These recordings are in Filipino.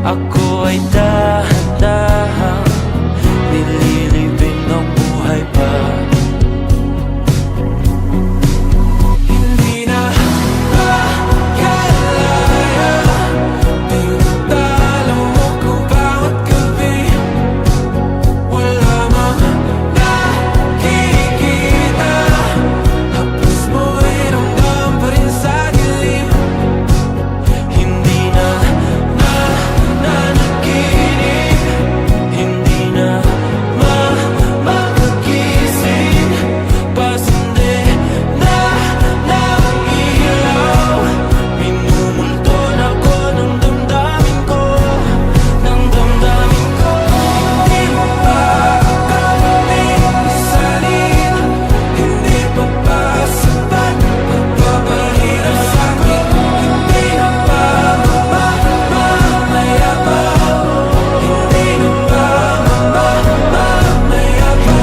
Ako ay dahan-dahang nililibing ng buhay pa. Hindi na makalaya, tinatalo mo ko bawat gabi. Wala mang nakikita, hapos mo ay ramdam pa rin sa dilim. Hindi na nananaginip, hindi na makagising. Pasindi na ng ilaw, minumulton ako ng damdamin ko, ng damdamin ko. Hindi mo pa akalaing isalin, hindi pa ba sapat pagpapahirap sa'kin? Hindi na ba mamamaya pa? Hindi na ba mamamaya pa?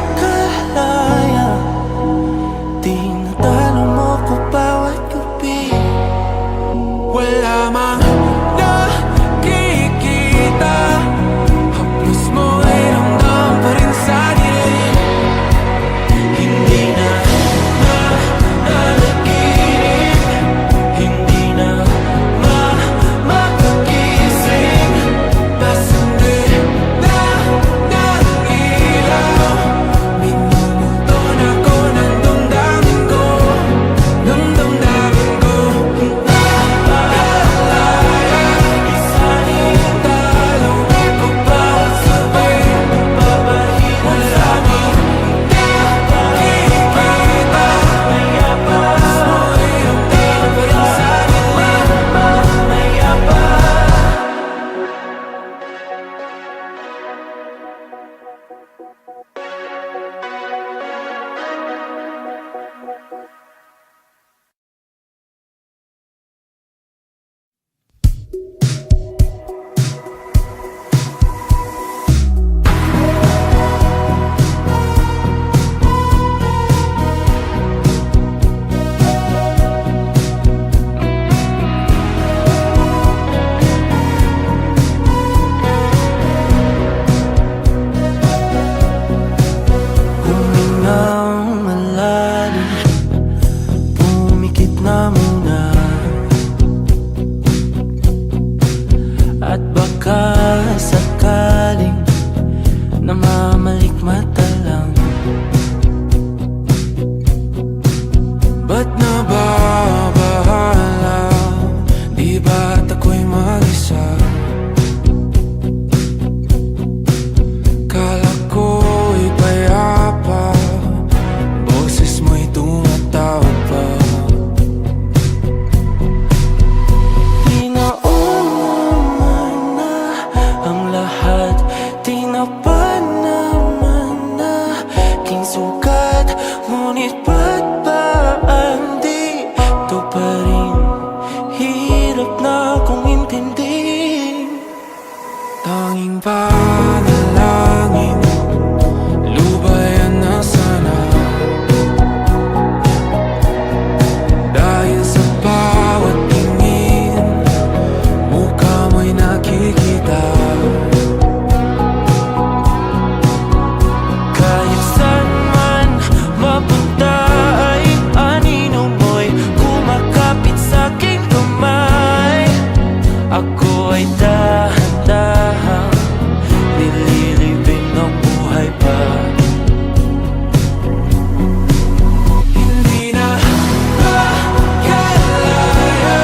Makalaya, tinatalo mo ko bawat gabi. Wala mang nakikita, haplos mo ay ramdam pa rin sa dilim. Hindi na nananaginip, hindi na makagising. Pasindi na ng ilaw, minumulton ako ng damdamin ko, ng damdamin ko. Nakalaya, isalin talo ko bawat sabi, papahirap sa'kin. Nakikita, haplos mo ay ramdam pa rin sa dilim. Mamaya pa. Humingang malalim, pumikit na muna, at baka sakaling namamalikmata lang. Ba't nababahala? Di ba't ako'y mag-isa? Kala ko'y payapa, boses mo'y tumatawag pa. Tinaon naman na ang lahat, tinapan naman na aking sugat. Ngunit ba't ba andito pa rin? Hirap na akong intindihin. Tanging panalangin, lubayan na sana. Dahil sa bawat tingin, mukha mo'y nakikita. Kahit saan man mapunta ay anino mo'y kumakapit sa'king kamay. Ako ay dahan-dahang nililibing ng buhay pa. Hindi na makalaya,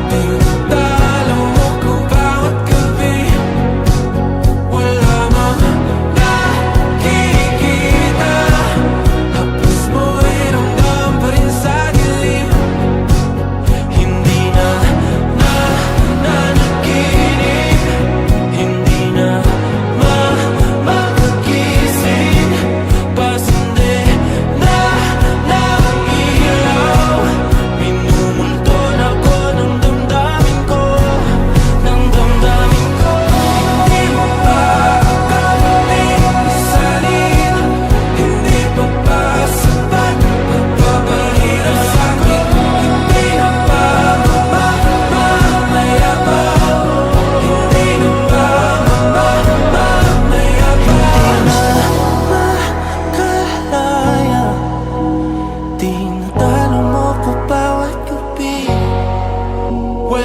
tinatalo mo ko bawat gabi. Wala mang nakikita, haplos mo ay ramdam pa rin sa dilim. Hindi na nananaginip,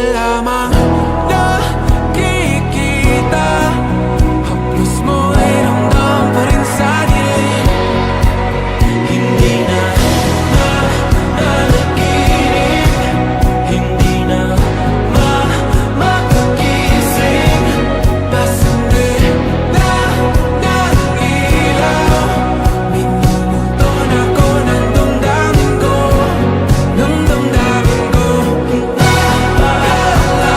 wala mang nakikita. Haplos mo ay ramdam pa rin sa dilim. Hindi na nanaginip, hindi na makakising. Pasindi na ng ilaw, minumugton ako ng damdamin ko, ng damdamin ko. Naaalala,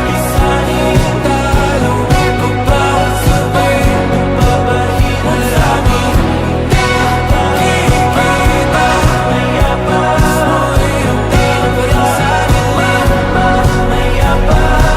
isanin ang dalaw ko bawat gabi. Babahina lamang nakikita. Mayabas mo ay ramdam pa rin sa dilim. Mayabas.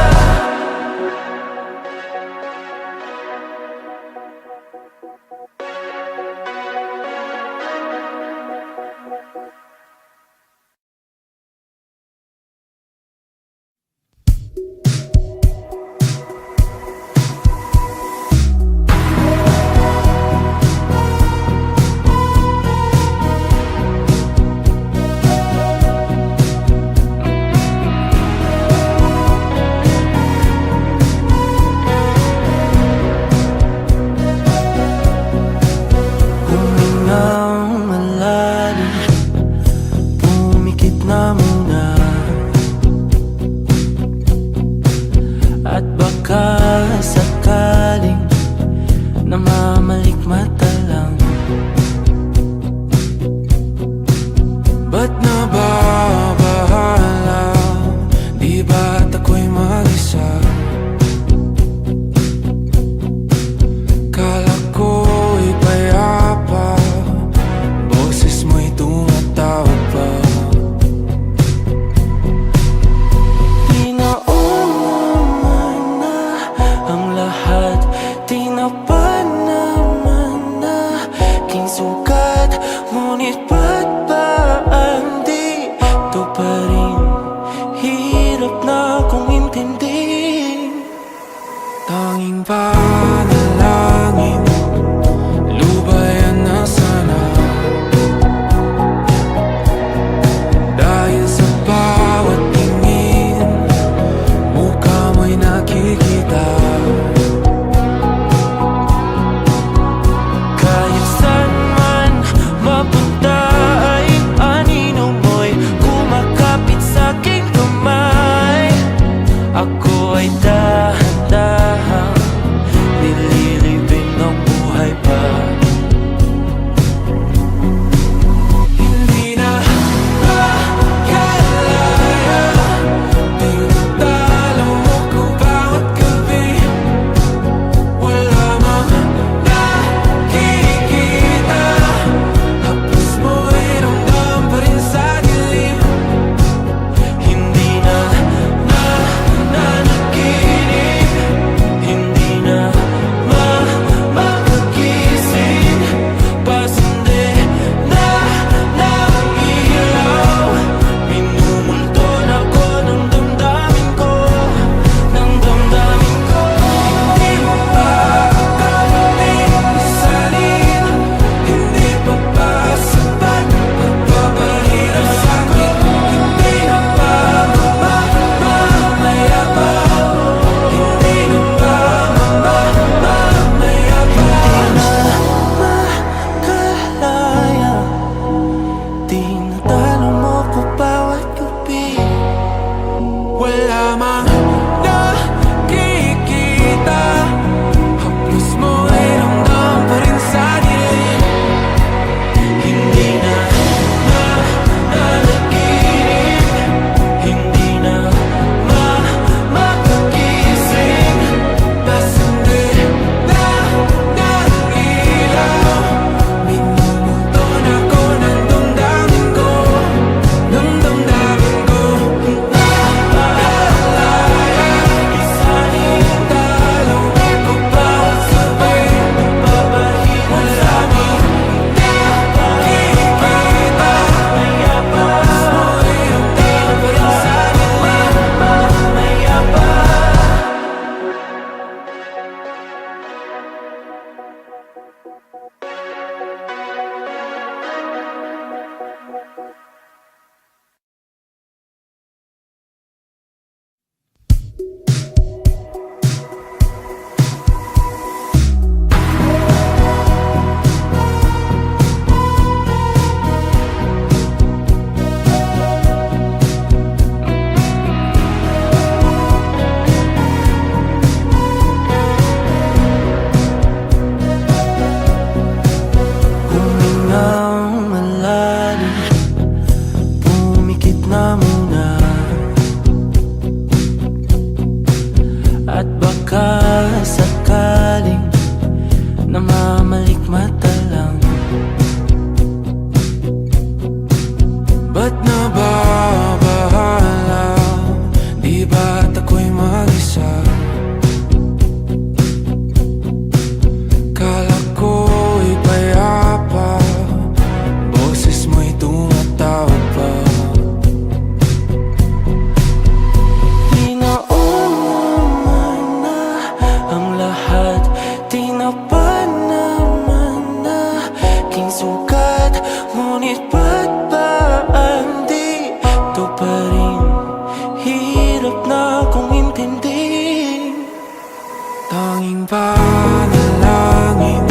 Humingang malalim, pumikit na muna, at baka sakaling namamalikmata lang. Ba't nababahala? Di ba't ako'y mag-isa? Kala ko'y payapa, boses mo'y tumatawag pa. Di naman na ang lahat, di na pa naman na king sukat. Ngunit ba't ba ang dito pa rin? Hirap na kong intindihin. Tanging panalangin, lubayan na sana. Dahil sa bawat tingin, mukha mo'y nakikita. Kahit saan man mapunta ay anino mo'y kumakapit sa aking kamay. Ako ay dahan-dahan nililibing ng buhay pa. Hindi na makalaya, tinatalo mo ko bawat gabi. Wala mang nakikita, haplos mo ay ramdam pa rin sa dilim. Hindi na nanaginip, hindi na makakising. Pasindi na ng ilaw, minumulton ako ng damdamin ko, ng damdamin ko. Hindi mo pa kalamin isalin, hindi pa ba sapat pagpapahirap sa'kin? Hindi na ba mamamaya pa? Hindi na ba mamamaya pa? Makalaya, tinatalo mo ko bawat gabi. Wala mang nakikita, haplos mo ay ramdam pa rin sa dilim. Hindi na nanaginip, hindi na makakising. Pasindi na ng ilaw, minumugton ako ng damdamin ko, ng damdamin ko. Naaalala, Di ba't ako'y mag-isa? Kala ko'y payapa, boses mo'y tumatawag pa. Di naman na ang lahat, di na pa naman na aking sugat. Ngunit ba't ba di to pa rin? Hirap na kong intindihin. Tanging panalangin,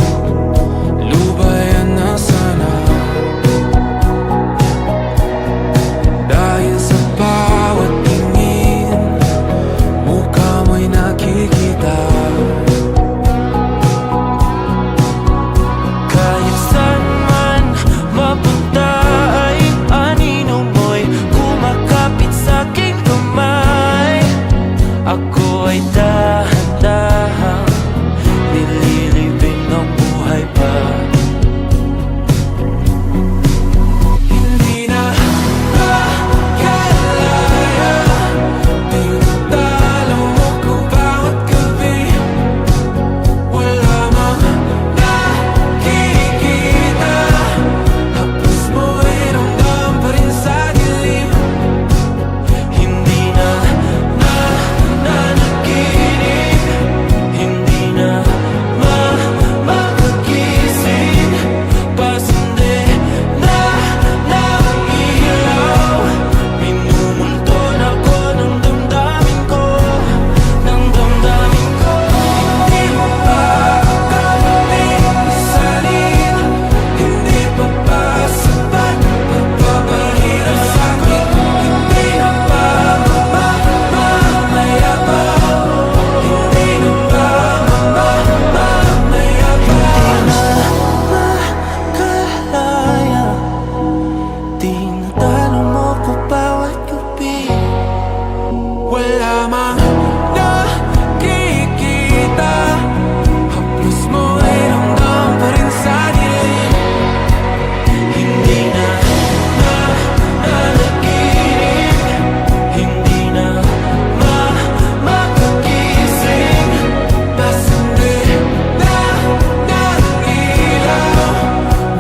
lubayan na sana. Dahil sa bawat tingin, mukha mo'y nakikita. Kahit saan man mapunta ay anino mo'y kumakapit sa'king kamay. Ako ay dahan-dahang nililibing ng buhay pa. Hindi na makalaya, tinatalo mo ko bawat gabi. Wala mang nakikita, haplos mo'y ramdam pa rin sa dilim. Hindi na nanaginip, hindi na makagising. Pasindi na ng ilaw, minumulton ako ng damdamin ko, ng damdamin ko. Hindi mo pa kami isalin, hindi pa ba sapat pagpapahirap sa'kin? Hindi na ba mamayabang? Hindi na ba mamayabang? Makalaya, tinatalo mo ko bawat gabi. Wala mang nakikita, haplos mo'y ramdam pa rin sa dilim. Hindi na nanaginip, hindi na makagising. Pasindi na ng ilaw,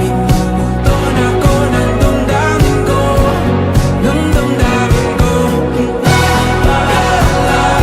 minumulton ako ng damdamin ko, ng damdamin ko. Makalaya,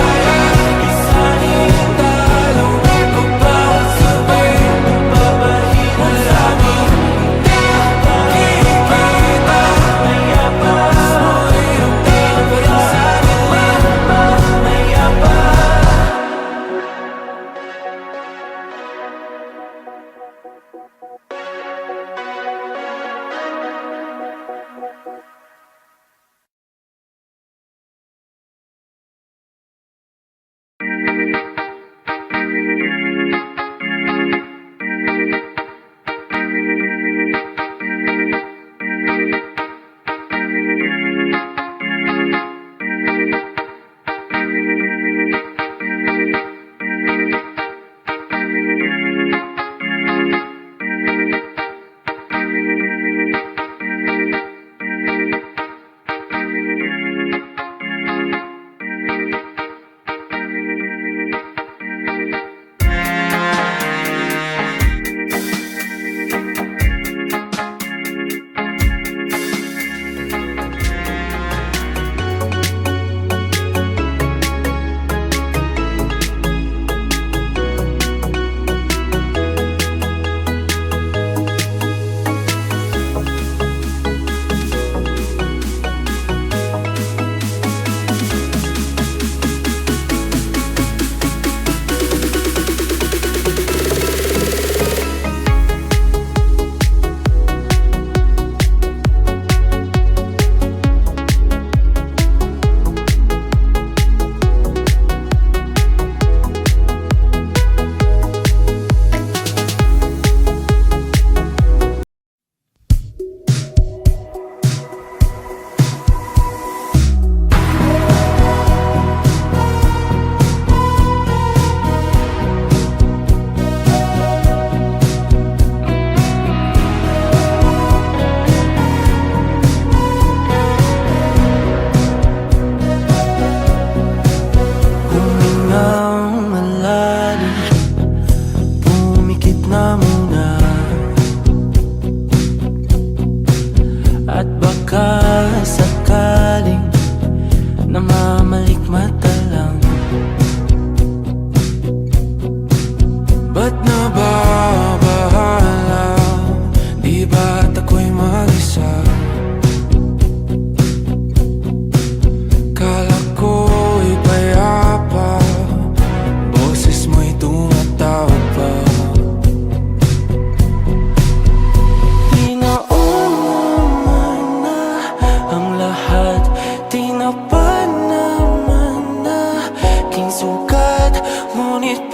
sugat, ngunit